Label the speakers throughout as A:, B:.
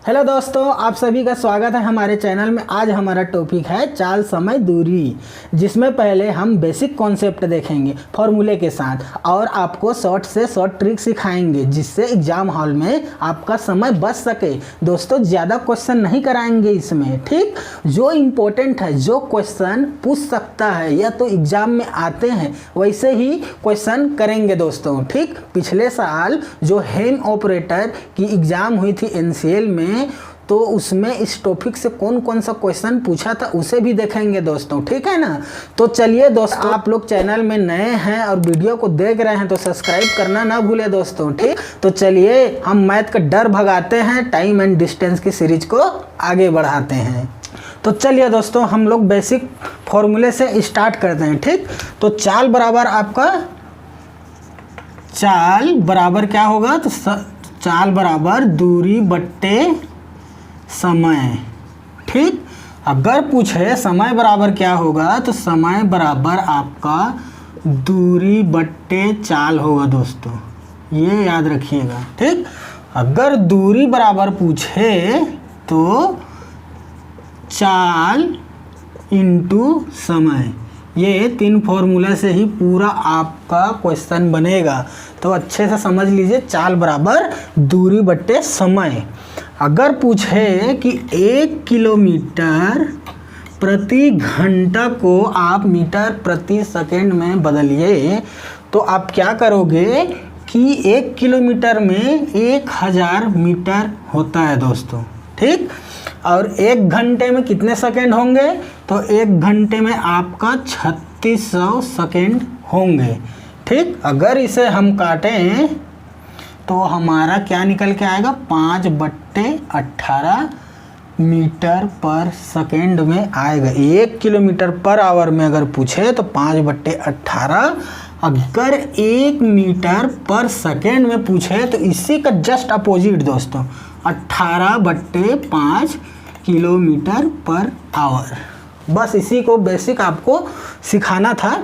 A: Hello दोस्तों, आप सभी का स्वागत है हमारे चैनल में। आज हमारा टॉपिक है चाल, समय, दूरी, जिसमें पहले हम बेसिक कॉन्सेप्ट देखेंगे फॉर्मूले के साथ और आपको शॉर्ट से शॉर्ट ट्रिक सिखाएंगे जिससे एग्जाम हॉल में आपका समय बच सके। दोस्तों, ज़्यादा क्वेश्चन नहीं कराएंगे इसमें, ठीक। जो इम्पोर्टेंट है, जो क्वेश्चन पूछ सकता है या तो एग्ज़ाम में आते हैं वैसे ही क्वेश्चन करेंगे दोस्तों, ठीक। पिछले साल जो हेम ऑपरेटर की एग्ज़ाम हुई थी NCL में, तो उसमें इस टॉपिक से कौन कौन सा क्वेश्चन पूछा था उसे भी देखेंगे दोस्तों, ठीक है ना। तो चलिए दोस्तों, आप लोग चैनल में नए हैं और वीडियो को देख रहे हैं तो सब्सक्राइब करना ना भूले दोस्तों, ठीक। तो चलिए हम मैथ का डर भगाते हैं, टाइम एंड डिस्टेंस की सीरीज को आगे बढ़ाते हैं। तो चलिए दोस्तों, हम लोग बेसिक फॉर्मूले से स्टार्ट करते हैं, ठीक। तो चाल बराबर आपका, चाल बराबर क्या होगा, तो चाल बराबर दूरी बट्टे समय, ठीक। अगर पूछे समय बराबर क्या होगा तो समय बराबर आपका दूरी बट्टे चाल होगा दोस्तों, ये याद रखिएगा, ठीक। अगर दूरी बराबर पूछे तो चाल इंटू समय, ये तीन फॉर्मूला से ही पूरा आपका क्वेश्चन बनेगा। तो अच्छे से समझ लीजिए, चाल बराबर दूरी बट्टे समय। अगर पूछे कि 1 किलोमीटर प्रति घंटा को आप मीटर प्रति सेकंड में बदलिए, तो आप क्या करोगे कि 1 किलोमीटर में 1000 मीटर होता है दोस्तों, ठीक। और 1 घंटे में कितने सेकंड होंगे, तो 1 घंटे में आपका 3600 सेकंड होंगे, ठीक। अगर इसे हम काटें तो हमारा क्या निकल के आएगा, 5/18 मीटर पर सेकंड में आएगा। 1 किलोमीटर पर आवर में अगर पूछे तो 5/18। अगर 1 मीटर पर सेकंड में पूछे तो इसी का जस्ट अपोजिट दोस्तों, 18/5 किलोमीटर पर आवर। बस इसी को बेसिक आपको सिखाना था,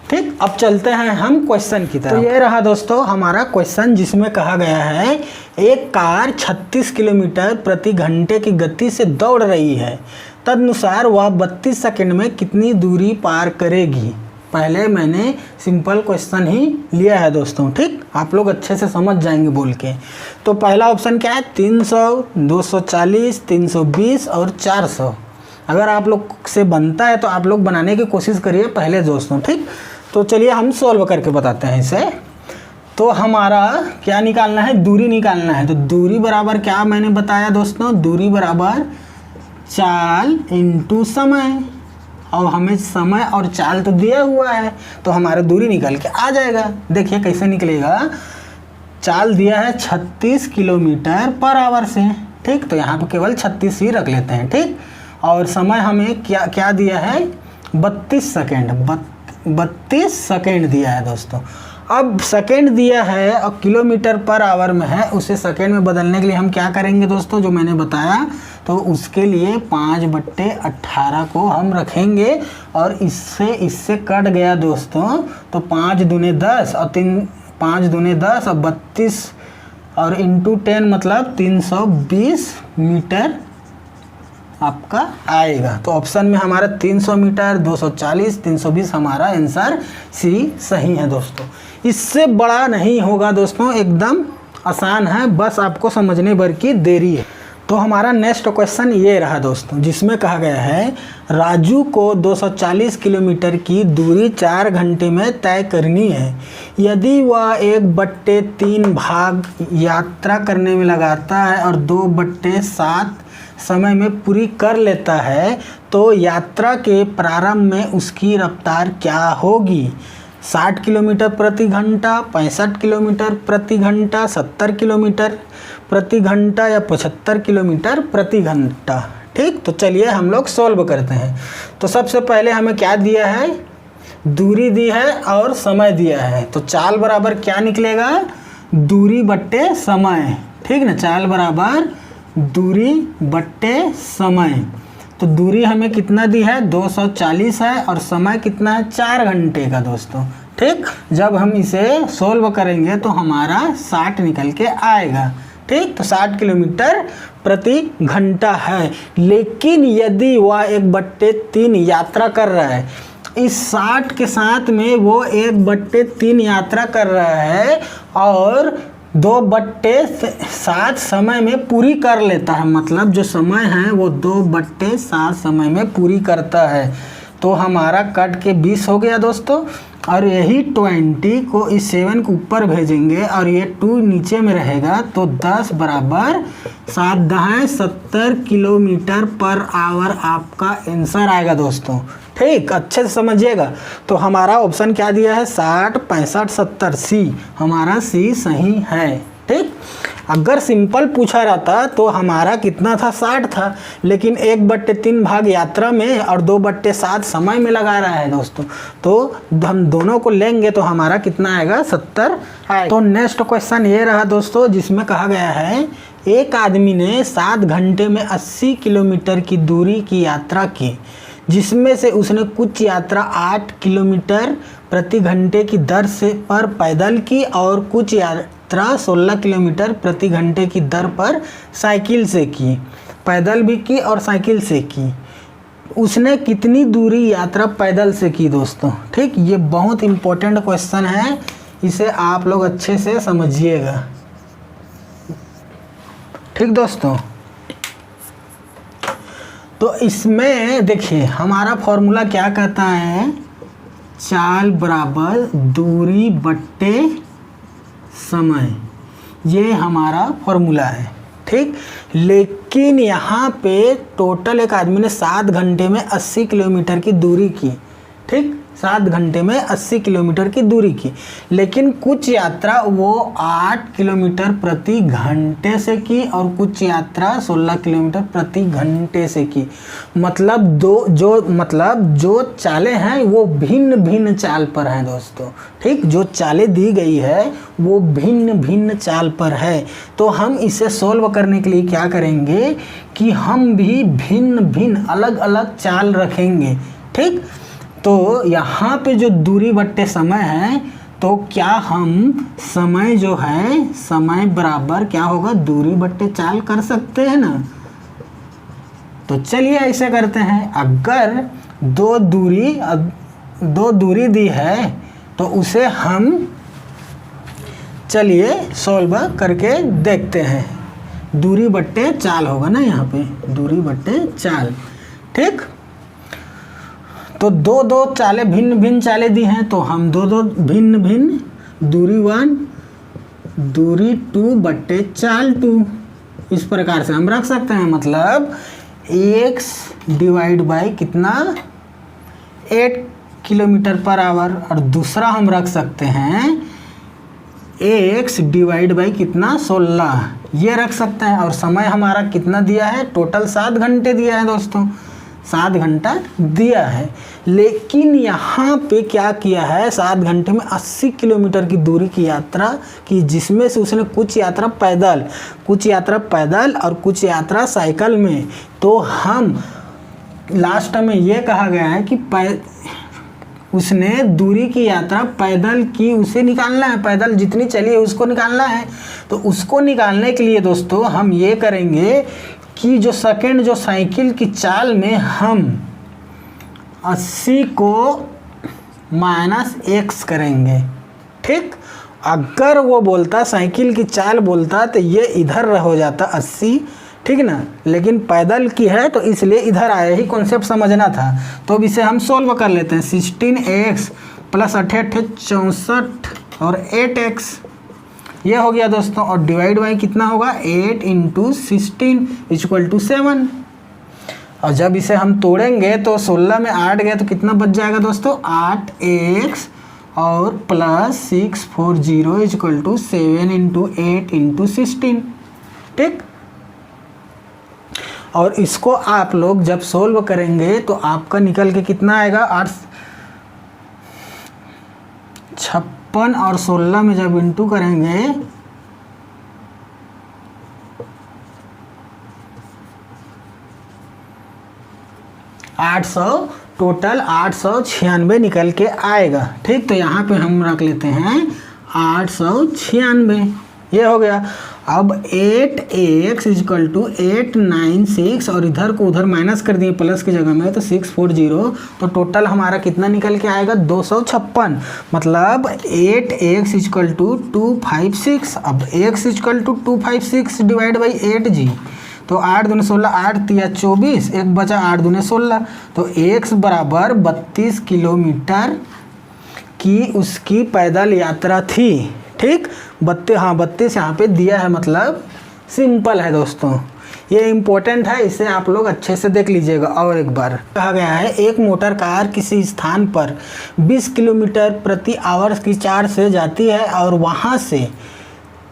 A: ठीक। अब चलते हैं हम क्वेश्चन की तरफ। तो ये रहा दोस्तों हमारा क्वेश्चन, जिसमें कहा गया है एक कार 36 किलोमीटर प्रति घंटे की गति से दौड़ रही है, तदनुसार वह 32 सेकंड में कितनी दूरी पार करेगी। पहले मैंने सिंपल क्वेश्चन ही लिया है दोस्तों, ठीक। आप लोग अच्छे से समझ जाएंगे बोल के। तो पहला ऑप्शन क्या है, 300, 240, 320 और 400। अगर आप लोग से बनता है तो आप लोग बनाने की कोशिश करिए पहले दोस्तों, ठीक। तो चलिए हम सॉल्व करके बताते हैं इसे। तो हमारा क्या निकालना है, दूरी निकालना है। तो दूरी बराबर क्या मैंने बताया दोस्तों, दूरी बराबर चाल इंटू समय, और हमें समय और चाल तो दिया हुआ है तो हमारा दूरी निकल के आ जाएगा। देखिए कैसे निकलेगा, चाल दिया है 36 किलोमीटर पर आवर से, ठीक। तो यहाँ पर केवल 36 ही रख लेते हैं, ठीक। और समय हमें क्या क्या दिया है, 32 सेकेंड, 32 सेकेंड दिया है दोस्तों। अब सेकेंड दिया है और किलोमीटर पर आवर में है, उसे सेकेंड में बदलने के लिए हम क्या करेंगे दोस्तों, जो मैंने बताया, तो उसके लिए 5/18 को हम रखेंगे और इससे कट गया दोस्तों, तो 5 दूने 10 और 5 दूने 10 और 32 और इंटू 10 मतलब 320 मीटर आपका आएगा। तो ऑप्शन में हमारा 300 मीटर, 240, 320 हमारा आंसर सी सही है दोस्तों। इससे बड़ा नहीं होगा दोस्तों, एकदम आसान है, बस आपको समझने भर की देरी है। तो हमारा नेक्स्ट क्वेश्चन ये रहा दोस्तों, जिसमें कहा गया है राजू को 240 किलोमीटर की दूरी 4 घंटे में तय करनी है। यदि वह 1/3 भाग यात्रा करने में लगाता है और 2/7 समय में पूरी कर लेता है, तो यात्रा के प्रारंभ में उसकी रफ्तार क्या होगी। 60 किलोमीटर प्रति घंटा, 65 किलोमीटर प्रति घंटा, 70 किलोमीटर प्रति घंटा या 75 किलोमीटर प्रति घंटा, ठीक। तो चलिए हम लोग सॉल्व करते हैं। तो सबसे पहले हमें क्या दिया है, दूरी दी है और समय दिया है। तो चाल बराबर क्या निकलेगा, दूरी बट्टे समय, ठीक ना। चाल बराबर दूरी बट्टे समय। तो दूरी हमें कितना दी है, 240 है और समय कितना है, 4 घंटे का दोस्तों, ठीक। जब हम इसे सोल्व करेंगे तो हमारा 60 निकल के आएगा, ठीक, तो 60 किलोमीटर प्रति घंटा है। लेकिन यदि वह 1/3 यात्रा कर रहा है, इस 60 के साथ में वो 1/3 यात्रा कर रहा है और 2/7 समय में पूरी कर लेता है, मतलब जो समय है वो 2/7 समय में पूरी करता है। तो हमारा कट के 20 हो गया दोस्तों, और यही 20 को इस 7 को ऊपर भेजेंगे और ये 2 नीचे में रहेगा, तो 10 बराबर 7 70 किलोमीटर पर आवर आपका आंसर आएगा दोस्तों। ठीक, अच्छे से समझिएगा। तो हमारा ऑप्शन क्या दिया है, 60 65 70, सी, हमारा सी सही है। ठीक, अगर सिंपल पूछा रहता तो हमारा कितना था, 60 था, लेकिन 1/3 भाग यात्रा में और 2/7 समय में लगा रहा है दोस्तों, तो हम दोनों को लेंगे तो हमारा कितना आएगा, 70 आएगा। तो नेक्स्ट क्वेश्चन ये रहा दोस्तों, जिसमें कहा गया है एक आदमी ने 7 घंटे में 80 किलोमीटर की दूरी की यात्रा की, जिसमें से उसने कुछ यात्रा 8 किलोमीटर प्रति घंटे की दर से पर पैदल की और कुछ यात्रा 16 किलोमीटर प्रति घंटे की दर पर साइकिल से की, पैदल भी की और साइकिल से की। उसने कितनी दूरी यात्रा पैदल से की दोस्तों। ठीक, ये बहुत इम्पोर्टेंट क्वेश्चन है, इसे आप लोग अच्छे से समझिएगा। ठीक दोस्तों, तो इसमें देखिए हमारा फॉर्मूला क्या कहता है, चाल बराबर दूरी बट्टे समय, ये हमारा फॉर्मूला है। ठीक, लेकिन यहाँ पे टोटल एक आदमी ने 7 घंटे में 80 किलोमीटर की दूरी की। ठीक, 7 घंटे में 80 किलोमीटर की दूरी की, लेकिन कुछ यात्रा वो 8 किलोमीटर प्रति घंटे से की और कुछ यात्रा 16 किलोमीटर प्रति घंटे से की। मतलब जो चालें हैं वो भिन्न भिन्न चाल पर हैं दोस्तों। ठीक, जो चालें दी गई है वो भिन्न भिन्न चाल पर है। तो हम इसे सॉल्व करने के लिए क्या करेंगे कि हम भी भिन्न भिन्न अलग अलग चाल रखेंगे। ठीक, तो यहाँ पे जो दूरी बट्टे समय है, तो क्या हम समय जो है, समय बराबर क्या होगा, दूरी बट्टे चाल कर सकते हैं ना। तो चलिए ऐसे करते हैं, अगर दो दूरी दी है तो उसे हम चलिए सॉल्व करके देखते हैं। दूरी बट्टे चाल होगा ना, यहाँ पे दूरी बट्टे चाल। ठीक, तो दो चालें भिन्न भिन्न चालें दी हैं, तो हम दो भिन्न भिन्न, दूरी 1 दूरी 2 बट्टे चाल 2, इस प्रकार से हम रख सकते हैं। मतलब x डिवाइड बाई कितना, 8 किलोमीटर पर आवर, और दूसरा हम रख सकते हैं x डिवाइड बाई कितना, 16, ये रख सकते हैं। और समय हमारा कितना दिया है, टोटल 7 घंटे दिया है दोस्तों, 7 घंटा दिया है। लेकिन यहाँ पे क्या किया है, 7 घंटे में 80 किलोमीटर की दूरी की यात्रा की, जिसमें से उसने कुछ यात्रा पैदल और कुछ यात्रा साइकिल में। तो हम लास्ट में ये कहा गया है कि उसने दूरी की यात्रा पैदल की, उसे निकालना है, पैदल जितनी चली है उसको निकालना है। तो उसको निकालने के लिए दोस्तों हम ये करेंगे कि जो सेकंड जो साइकिल की चाल में हम 80 को -x करेंगे। ठीक, अगर वो बोलता साइकिल की चाल बोलता तो ये इधर हो जाता 80, ठीक ना, लेकिन पैदल की है तो इसलिए इधर आया, ही कॉन्सेप्ट समझना था। तो अब इसे हम सोल्व कर लेते हैं। 16x + 8 64 और 8x, ये हो गया दोस्तों, और डिवाइड बाई कितना होगा, 8 × 16 = 7। और जब इसे हम तोड़ेंगे तो 16 में 8 गया तो कितना बच जाएगा दोस्तों, 8x और +640 = 7 × 8 × 16। ठीक, और इसको आप लोग जब सोल्व करेंगे तो आपका निकल के कितना आएगा, 56 और 16 में जब इंटू करेंगे टोटल 896 निकल के आएगा। ठीक, तो यहाँ पे हम रख लेते हैं 896, ये हो गया। अब 8x इक्वल टू 896 और इधर को उधर माइनस कर दिए प्लस की जगह में तो 640, तो टोटल हमारा कितना निकल के आएगा 256। मतलब 8x इक्वल टू 256। अब x equal to 256 divide by 8g, तो 8 दूनी 16, 8 तिया 24, एक बचा 8 दूनी 16, तो x बराबर 32 किलोमीटर की उसकी पैदल यात्रा थी। ठीक, 32 यहाँ पे दिया है, मतलब सिंपल है दोस्तों, ये इम्पोर्टेंट है, इसे आप लोग अच्छे से देख लीजिएगा। और एक बार कहा गया है एक मोटर कार किसी स्थान पर 20 किलोमीटर प्रति आवर की 4 से जाती है और वहाँ से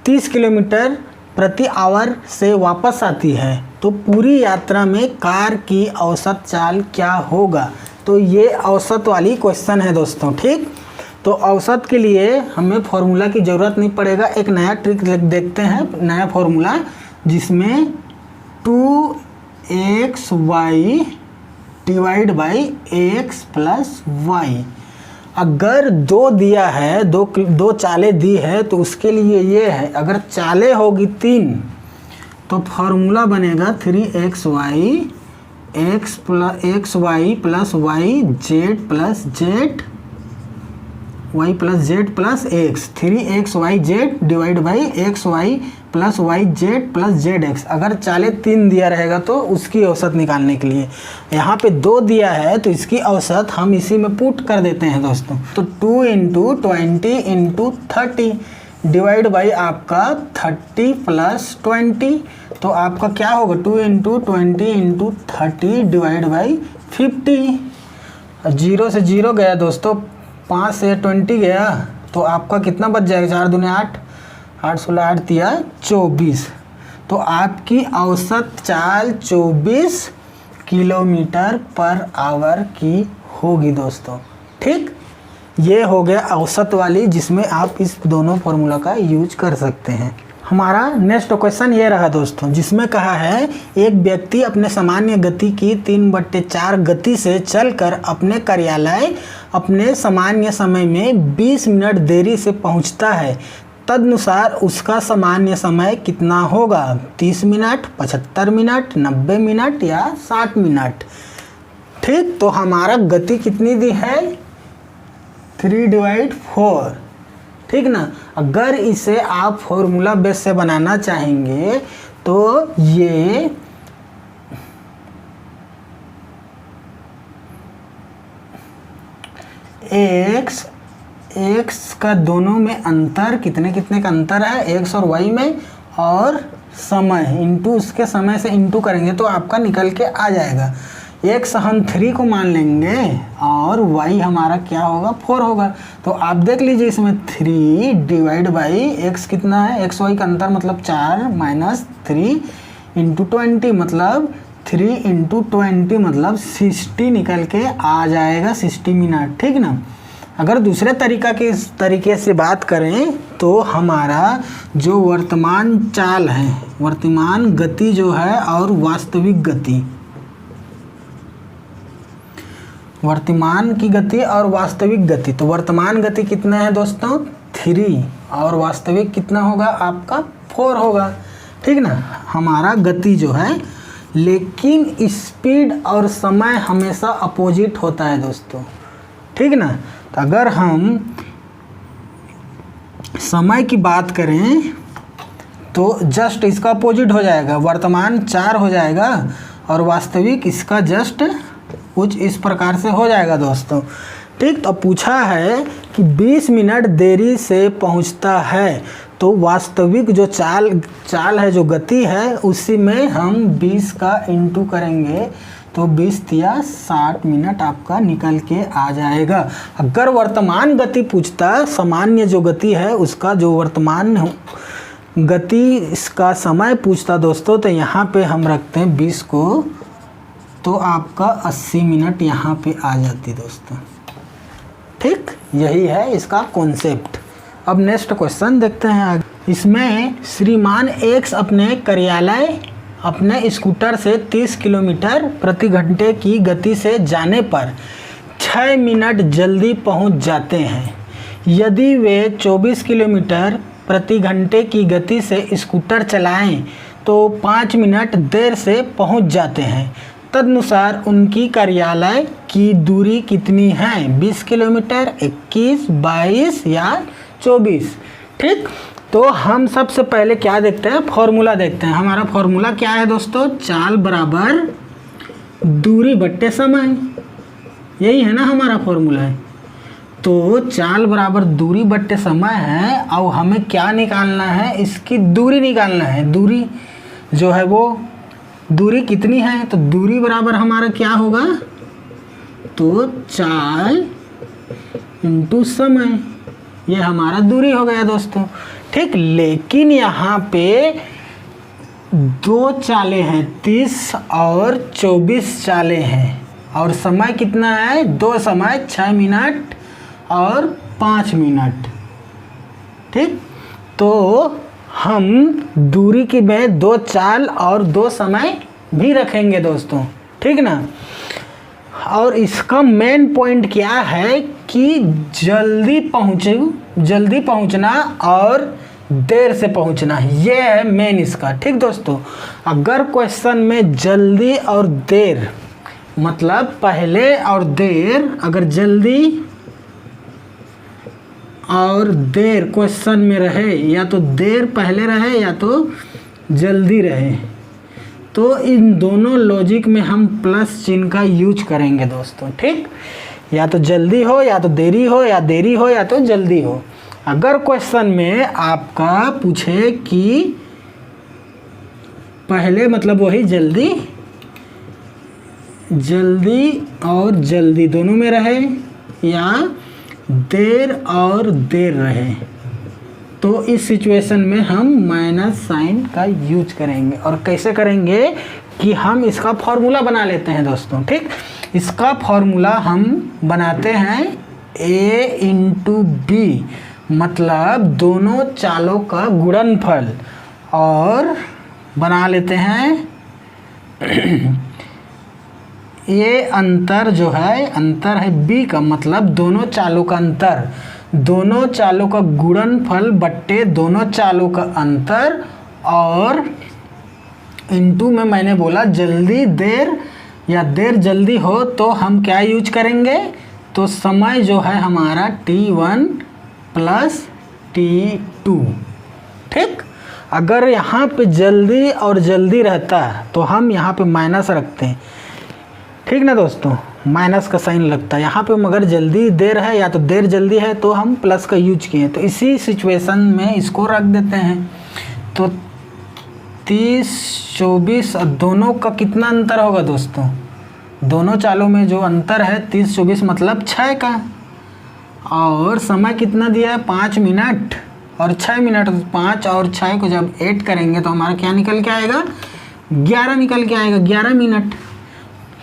A: 30 किलोमीटर प्रति आवर से वापस आती है, तो पूरी यात्रा में कार की औसत चाल क्या होगा। तो ये औसत वाली क्वेश्चन है दोस्तों। ठीक, तो औसत के लिए हमें फॉर्मूला की ज़रूरत नहीं पड़ेगा, एक नया ट्रिक देखते हैं, नया फॉर्मूला जिसमें 2xy divide by x plus y. अगर 2 दिया है, दो चालें दी है तो उसके लिए ये है, अगर चालें होगी 3 तो फॉर्मूला बनेगा 3xy xy plus y z plus z y plus z plus x, 3xyz divide by xy plus y z plus z x. अगर चाले 3 दिया रहेगा तो उसकी औसत निकालने के लिए, यहाँ पे 2 दिया है तो इसकी औसत हम इसी में पुट कर देते हैं दोस्तों। तो 2 इंटू 20 इंटू 30 डिवाइड बाई आपका 30 प्लस 20, तो आपका क्या होगा 2 इंटू 20 इंटू 30 डिवाइड बाई 50। 0 से 0 गया दोस्तों, 5 से 20 गया, तो आपका कितना बच जाएगा, 4 दूनी 8, 8 16 8 तिया 24, तो आपकी औसत चाल 24 किलोमीटर पर आवर की होगी दोस्तों। ठीक, ये हो गया औसत वाली, जिसमें आप इस दोनों फॉर्मूला का यूज कर सकते हैं। हमारा नेक्स्ट क्वेश्चन ये रहा दोस्तों, जिसमें कहा है एक व्यक्ति अपने सामान्य गति की 3/4 गति से चलकर अपने कार्यालय अपने सामान्य समय में 20 मिनट देरी से पहुंचता है, तदनुसार उसका सामान्य समय कितना होगा, 30 मिनट, 75 मिनट, 90 मिनट या 60 मिनट। ठीक, तो हमारा गति कितनी दी है 3/4। ठीक ना, अगर इसे आप फॉर्मूला बेस से बनाना चाहेंगे तो ये एक्स का दोनों में अंतर कितने का अंतर है, एक्स और वाई में, और समय इंटू उसके समय से इंटू करेंगे तो आपका निकल के आ जाएगा। एक्स हम 3 को मान लेंगे और y हमारा क्या होगा 4 होगा, तो आप देख लीजिए इसमें 3 डिवाइड बाई x कितना है, एक्स वाई का अंतर मतलब 4 माइनस 3 इंटू 20 मतलब 3 इंटू 20 मतलब 60 निकल के आ जाएगा, 60 मिनट। ठीक ना, अगर दूसरे तरीके से बात करें तो हमारा जो वर्तमान चाल है, वर्तमान गति जो है और वास्तविक गति, वर्तमान की गति और वास्तविक गति, तो वर्तमान गति कितना है दोस्तों 3 और वास्तविक कितना होगा आपका 4 होगा। ठीक ना, हमारा गति जो है, लेकिन स्पीड और समय हमेशा अपोजिट होता है दोस्तों। ठीक ना, तो अगर हम समय की बात करें तो जस्ट इसका अपोजिट हो जाएगा, वर्तमान 4 हो जाएगा और वास्तविक इसका जस्ट कुछ इस प्रकार से हो जाएगा दोस्तों। ठीक, तो पूछा है कि 20 मिनट देरी से पहुंचता है, तो वास्तविक जो चाल है, जो गति है, उसी में हम 20 का इंटू करेंगे तो 20 तिया 60 मिनट आपका निकल के आ जाएगा। अगर वर्तमान गति पूछता, सामान्य जो गति है उसका जो वर्तमान गति इसका समय पूछता दोस्तों, तो यहाँ पे हम रखते हैं 20 को, तो आपका 80 मिनट यहाँ पे आ जाती दोस्तों। ठीक, यही है इसका कॉन्सेप्ट। अब नेक्स्ट क्वेश्चन देखते हैं आगे। इसमें श्रीमान एक्स अपने कार्यालय अपने स्कूटर से 30 किलोमीटर प्रति घंटे की गति से जाने पर 6 मिनट जल्दी पहुंच जाते हैं। यदि वे 24 किलोमीटर प्रति घंटे की गति से स्कूटर चलाएं तो 5 मिनट देर से पहुंच जाते हैं। तदनुसार उनकी कार्यालय की दूरी कितनी है? 20 किलोमीटर, 21, 22 या 24। ठीक, तो हम सबसे पहले क्या देखते हैं? फॉर्मूला देखते हैं। हमारा फॉर्मूला क्या है दोस्तों? चाल बराबर दूरी बट्टे समय, यही है ना हमारा फॉर्मूला है। तो चाल बराबर दूरी बट्टे समय है और हमें क्या निकालना है? इसकी दूरी निकालना है। दूरी जो है वो दूरी कितनी है? तो दूरी बराबर हमारा क्या होगा? तो चाल इंटू समय, ये हमारा दूरी हो गया दोस्तों। ठीक, लेकिन यहाँ पे 2 चालें हैं, 30 और 24 चालें हैं और समय कितना है? 2 समय 6 मिनट और 5 मिनट। ठीक, तो हम दूरी की में 2 चाल और 2 समय भी रखेंगे दोस्तों। ठीक ना। और इसका मेन पॉइंट क्या है कि जल्दी पहुंचना और देर से पहुंचना, ये है मेन इसका। ठीक दोस्तों, अगर क्वेश्चन में जल्दी और देर मतलब पहले और देर, अगर जल्दी और देर क्वेश्चन में रहे, या तो देर पहले रहे या तो जल्दी रहे, तो इन दोनों लॉजिक में हम प्लस चिन्ह का यूज करेंगे दोस्तों। ठीक, या तो जल्दी हो या तो देरी हो, या देरी हो या तो जल्दी हो। अगर क्वेश्चन में आपका पूछे कि पहले मतलब वही जल्दी और जल्दी दोनों में रहे, या देर और देर रहे, तो इस सिचुएशन में हम माइनस साइन का यूज करेंगे। और कैसे करेंगे कि हम इसका फॉर्मूला बना लेते हैं दोस्तों। ठीक, इसका फॉर्मूला हम बनाते हैं a इंटू बी, मतलब दोनों चालों का गुणनफल, और बना लेते हैं ये अंतर जो है, अंतर है b का, मतलब दोनों चालों का अंतर, दोनों चालों का गुणनफल बट्टे दोनों चालों का अंतर, और इनटू में मैंने बोला जल्दी देर या देर जल्दी हो तो हम क्या यूज करेंगे? तो समय जो है हमारा t1 प्लस t2। ठीक, अगर यहाँ पे जल्दी और जल्दी रहता है तो हम यहाँ पे माइनस रखते हैं। ठीक ना दोस्तों, माइनस का साइन लगता है यहाँ पे, मगर जल्दी देर है या तो देर जल्दी है तो हम प्लस का यूज किए। तो इसी सिचुएशन में इसको रख देते हैं। तो 30, 24 और दोनों का कितना अंतर होगा दोस्तों? दोनों चालों में जो अंतर है 30, 24 मतलब 6 का, और समय कितना दिया है? 5 मिनट और 6 मिनट। 5 और 6 को जब ऐड करेंगे तो हमारा क्या निकल के आएगा? 11 निकल के आएगा, 11 मिनट।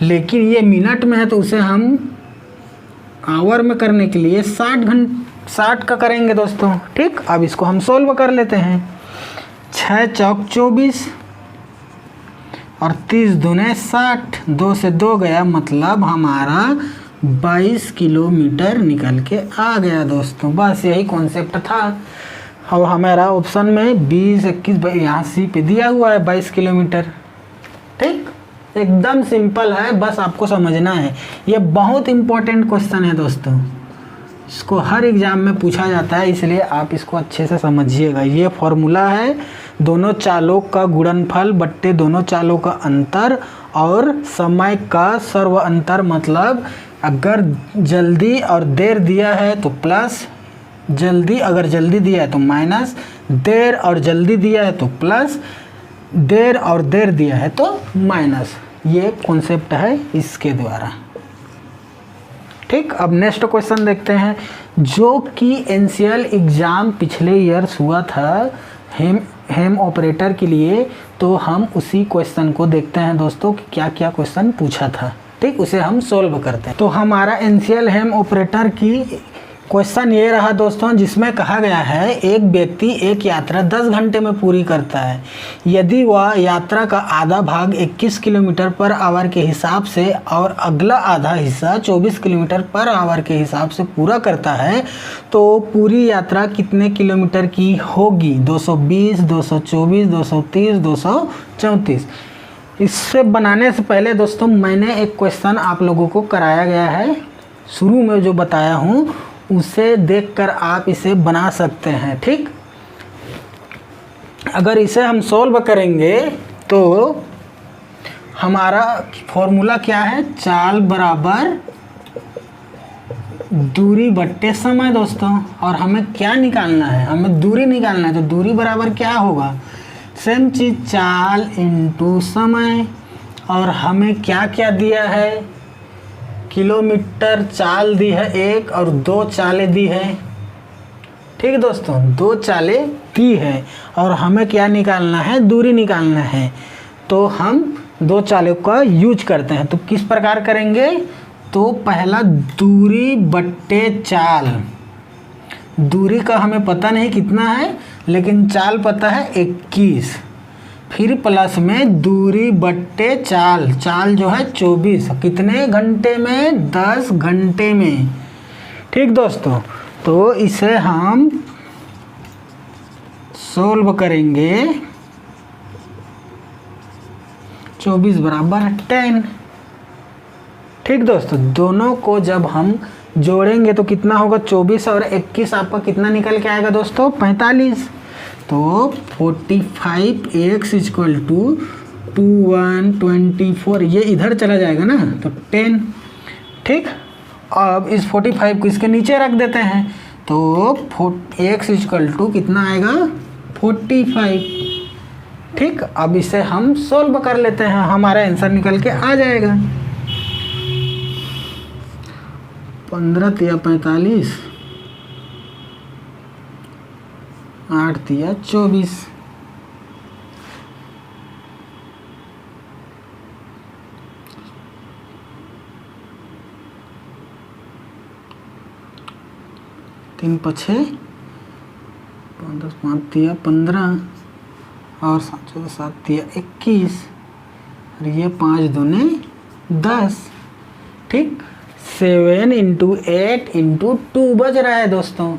A: लेकिन ये मिनट में है तो उसे हम आवर में करने के लिए 60 का करेंगे दोस्तों। ठीक, अब इसको हम सोल्व कर लेते हैं। 6 चौक 24 और 30 दूने 60, 2 से 2 गया, मतलब हमारा 22 किलोमीटर निकल के आ गया दोस्तों। बस यही कॉन्सेप्ट था। और हमारा ऑप्शन में 20, 21 यहाँ सी पे दिया हुआ है 22 किलोमीटर। ठीक, एकदम सिंपल है, बस आपको समझना है। ये बहुत इम्पोर्टेंट क्वेश्चन है दोस्तों, इसको हर एग्ज़ाम में पूछा जाता है, इसलिए आप इसको अच्छे से समझिएगा। ये फॉर्मूला है दोनों चालों का गुणनफल बट्टे दोनों चालों का अंतर, और समय का सर्व अंतर, मतलब अगर जल्दी और देर दिया है तो प्लस, जल्दी अगर जल्दी दिया है तो माइनस, देर और जल्दी दिया है तो प्लस, देर और देर दिया है तो माइनस। ये कॉन्सेप्ट है इसके द्वारा। ठीक, अब नेक्स्ट क्वेश्चन देखते हैं, जो कि एनसीएल एग्ज़ाम पिछले ईयर्स हुआ था हेम ऑपरेटर के लिए। तो हम उसी क्वेश्चन को देखते हैं दोस्तों कि क्या क्या क्वेश्चन पूछा था। ठीक, उसे हम सोल्व करते हैं। तो हमारा एनसीएल हेम ऑपरेटर की क्वेश्चन ये रहा दोस्तों, जिसमें कहा गया है एक व्यक्ति एक यात्रा 10 घंटे में पूरी करता है। यदि वह यात्रा का आधा भाग 21 किलोमीटर पर आवर के हिसाब से और अगला आधा हिस्सा 24 किलोमीटर पर आवर के हिसाब से पूरा करता है तो पूरी यात्रा कितने किलोमीटर की होगी? 220, 224, 230, 234। इससे बनाने से पहले दोस्तों मैंने एक क्वेश्चन आप लोगों को कराया गया है, शुरू में जो बताया हूँ उसे देखकर आप इसे बना सकते हैं। ठीक, अगर इसे हम सॉल्व करेंगे तो हमारा फॉर्मूला क्या है? चाल बराबर दूरी बट्टे समय दोस्तों। और हमें क्या निकालना है? हमें दूरी निकालना है। तो दूरी बराबर क्या होगा? सेम चीज, चाल इंटू समय। और हमें क्या क्या दिया है? किलोमीटर चाल दी है 1 और 2 चालें दी है। ठीक दोस्तों, 2 चालें दी है और हमें क्या निकालना है? दूरी निकालना है। तो हम 2 चालों का यूज करते हैं। तो किस प्रकार करेंगे? तो पहला दूरी बट्टे चाल। दूरी का हमें पता नहीं कितना है, लेकिन चाल पता है 21। फिर प्लस में दूरी बट्टे चाल। चाल जो है 24। कितने घंटे में? 10 घंटे में। ठीक दोस्तों, तो इसे हम सोल्व करेंगे। 24 बराबर 10। ठीक दोस्तों, दोनों को जब हम जोड़ेंगे तो कितना होगा? 24 और 21 आपका कितना निकल के आएगा दोस्तों? 45। तो 45x इक्वल टू 2124, ये इधर चला जाएगा ना, तो 10। ठीक, अब इस 45 को इसके नीचे रख देते हैं तो x इक्वल टू कितना आएगा? 45। ठीक, अब इसे हम सोल्व कर लेते हैं, हमारा आंसर निकल के आ जाएगा। 15 या 45, 8 या 24। तीन पछे 5 या 15 और 7 या 21 और ये 5 दूने 10। ठीक, 7 इंटू 8 इंटू 2 बज रहा है दोस्तों।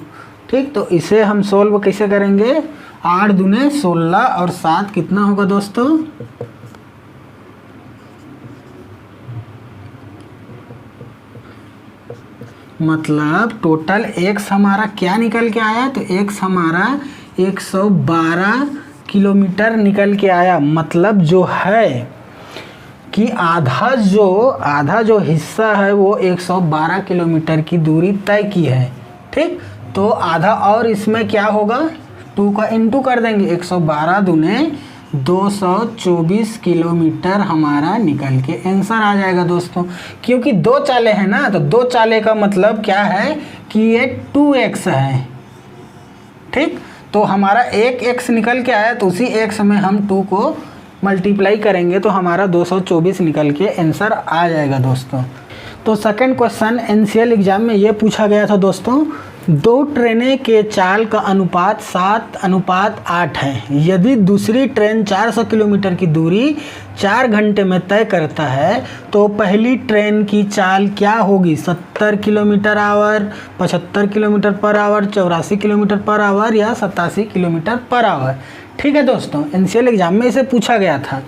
A: ठीक, तो इसे हम सोल्व कैसे करेंगे? 8 दूने 16 और 7 कितना होगा दोस्तों? मतलब टोटल x हमारा क्या निकल के आया? तो x हमारा 112 किलोमीटर निकल के आया। मतलब जो है कि आधा जो हिस्सा है वो 112 किलोमीटर की दूरी तय की है। ठीक, तो आधा और इसमें क्या होगा? 2 का इंटू कर देंगे। 112 दूने 224 किलोमीटर हमारा निकल के आंसर आ जाएगा दोस्तों। क्योंकि 2 चालें हैं ना, तो 2 चालें का मतलब क्या है कि ये 2x है। ठीक, तो हमारा एक x निकल के आया, तो उसी x में हम 2 को मल्टीप्लाई करेंगे तो हमारा 224 निकल के आंसर आ जाएगा दोस्तों। तो सेकंड क्वेश्चन एनसीएल एग्जाम में ये पूछा गया था दोस्तों, 2 ट्रेनें के चाल का अनुपात 7:8 है। यदि दूसरी ट्रेन 400 किलोमीटर की दूरी 4 घंटे में तय करता है तो पहली ट्रेन की चाल क्या होगी? 70 kilometre our, 75 kilometre per our, 84 kilometre per our या 87 किलोमीटर पर आवर। ठीक है दोस्तों, एनसीएल एग्जाम में इसे पूछा गया था।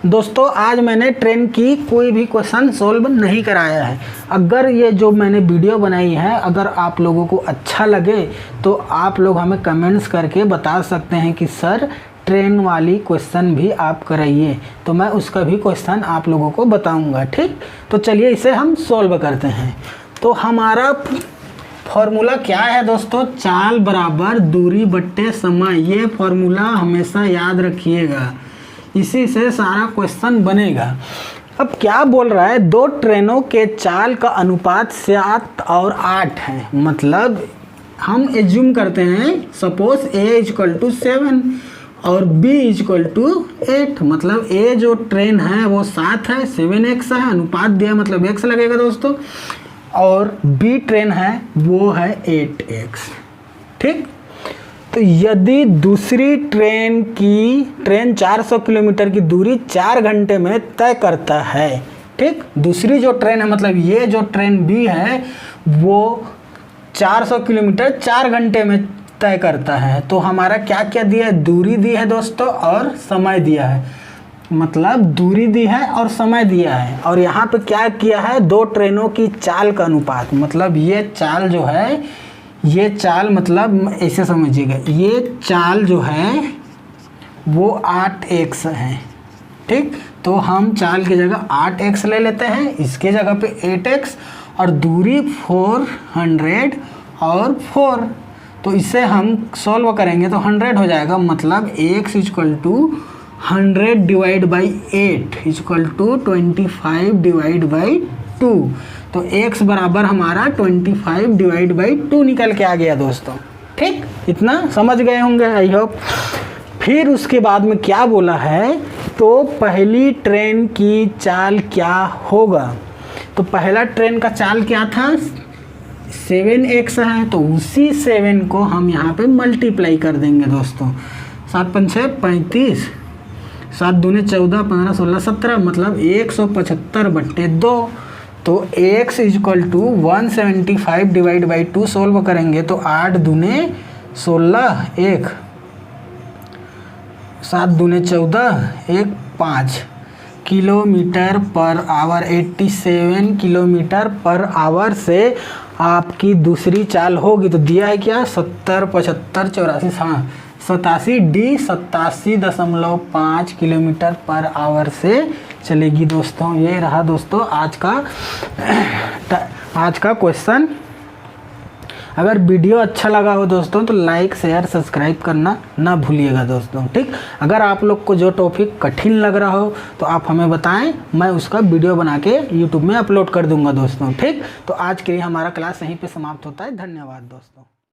A: दोस्तों आज मैंने ट्रेन की कोई भी क्वेश्चन सोल्व नहीं कराया है। अगर ये जो मैंने वीडियो बनाई है अगर आप लोगों को अच्छा लगे तो आप लोग हमें कमेंट्स करके बता सकते हैं कि सर ट्रेन वाली क्वेश्चन भी आप कराइए, तो मैं उसका भी क्वेश्चन आप लोगों को बताऊंगा। ठीक, तो चलिए इसे हम सोल्व करते हैं। तो हमारा फॉर्मूला क्या है दोस्तों? चाल बराबर दूरी बट्टे समय। ये फॉर्मूला हमेशा याद रखिएगा, इसी से सारा क्वेश्चन बनेगा। अब क्या बोल रहा है? 2 ट्रेनों के चाल का अनुपात 7 और 8 है। मतलब हम एज्यूम करते हैं, सपोज A इक्वल टू 7 और B इक्वल टू 8। मतलब A जो ट्रेन है वो 7 है, 7x है, अनुपात दिया मतलब x लगेगा दोस्तों। और बी ट्रेन है वो है 8x। ठीक, तो यदि दूसरी ट्रेन 400 किलोमीटर की दूरी 4 घंटे में तय करता है। ठीक, दूसरी जो ट्रेन है मतलब ये जो ट्रेन बी है वो 400 किलोमीटर 4 घंटे में तय करता है। तो हमारा क्या क्या दिया है, दूरी दी है दोस्तों और समय दिया है, मतलब दूरी दी है और समय दिया है। और यहाँ पे क्या किया है, दो ट्रेनों की चाल का अनुपात, मतलब ये चाल जो है, ये चाल मतलब ऐसे समझिएगा, ये चाल जो है वो 8x है। ठीक, तो हम चाल की जगह 8x ले लेते हैं, इसके जगह पे 8x और दूरी 400 और 4, तो इसे हम सॉल्व करेंगे तो 100 हो जाएगा, मतलब x equal to 100 divide by 8 equal to 25 divide by 2। तो x बराबर हमारा 25 डिवाइड बाई 2 निकल के आ गया दोस्तों। ठीक, इतना समझ गए होंगे आई होप। फिर उसके बाद में क्या बोला है, तो पहली ट्रेन की चाल क्या होगा। तो पहला ट्रेन का चाल क्या था, 7x है, तो उसी 7 को हम यहाँ पे मल्टीप्लाई कर देंगे दोस्तों। 7 5 6 35, 7 दूने 14, 15 16 17, मतलब 175/2। तो x equal to 175 divide by 2 solve करेंगे तो 8 दूने 16, 1 7 दूने 14, 1 5 kilometre per hour, 87 kilometre per hour से आपकी दूसरी चाल होगी। तो दिया है क्या, 70 75 84, हाँ 87 D 87.5 किलोमीटर पर आवर से चलेगी दोस्तों। ये रहा दोस्तों आज का क्वेश्चन। अगर वीडियो अच्छा लगा हो दोस्तों तो लाइक शेयर सब्सक्राइब करना ना भूलिएगा दोस्तों। ठीक, अगर आप लोग को जो टॉपिक कठिन लग रहा हो तो आप हमें बताएं, मैं उसका वीडियो बना के यूट्यूब में अपलोड कर दूंगा दोस्तों। ठीक, तो आज के लिए हमारा क्लास यहीं पे समाप्त होता है। धन्यवाद दोस्तों।